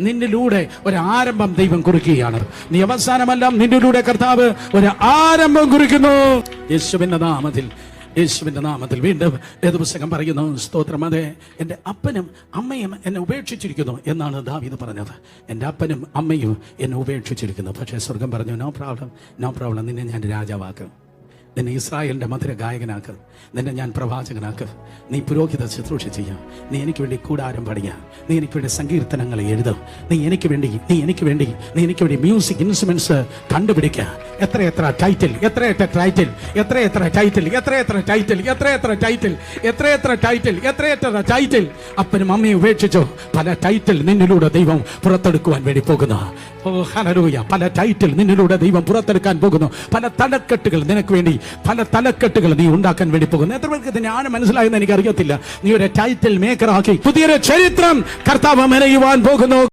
നിന്നിലൂടെ ഒരു ആരംഭം ദൈവം കുറിക്കുകയാണ്. നീ അവസാനമല്ല, നിന്നിലൂടെ കർത്താവ് ഒരു ആരംഭം കുറിക്കുന്നു. യേശുവിന്റെ നാമത്തിൽ വീണ്ടും വേദപുസ്തകം പറയുന്നു, സ്തോത്രം. അതെ, എൻ്റെ അപ്പനും അമ്മയും എന്നെ ഉപേക്ഷിച്ചിരിക്കുന്നു എന്നാണ് ദാവീദ് പറഞ്ഞത്. എൻ്റെ അപ്പനും അമ്മയും എന്നെ ഉപേക്ഷിച്ചിരിക്കുന്നു. പക്ഷേ സ്വർഗം പറഞ്ഞു, നോ പ്രോബ്ലം, നിന്നെ ഞാൻ രാജാവാക്കും, നിന്നെ ഇസ്രായേലിന്റെ മധുര ഗായകനാക്ക്, നിന്നെ ഞാൻ പ്രവാചകനാക്ക്, നീ പുരോഹിത ശുശ്രൂഷ ചെയ്യാം, നീ എനിക്ക് വേണ്ടി കൂടാരം പണിയാം, നീ എനിക്ക് വേണ്ടി സങ്കീർത്തനങ്ങൾ എഴുതും, നീ എനിക്ക് വേണ്ടി മ്യൂസിക് ഇൻസ്ട്രുമെന്റ്സ് കണ്ടുപിടിക്കുക. എത്രയെത്ര ടൈറ്റിൽ അപ്പനും അമ്മയും ഉപേക്ഷിച്ചോ. പല ടൈറ്റിൽ നിന്നിലൂടെ ദൈവം പുറത്തെടുക്കുവാൻ വേണ്ടി പോകുന്നു. ഓ ഹല്ലേലൂയ. പല ടൈറ്റിൽ നിന്നിലൂടെ ദൈവം പുറത്തെടുക്കാൻ പോകുന്നു. പല തലക്കെട്ടുകൾ നിനക്ക് വേണ്ടി, പല തലക്കെട്ടുകൾ നീ ഉണ്ടാക്കാൻ വേണ്ടി പോകുന്നു. എത്ര പേർക്ക് ഞാൻ മനസ്സിലായെന്ന് എനിക്ക് അറിയത്തില്ല. നീ ഒരു ടൈറ്റിൽ മേക്കറാക്കി പുതിയൊരു ചരിത്രം കർത്താവ് മെനയുവാൻ പോകുന്നു.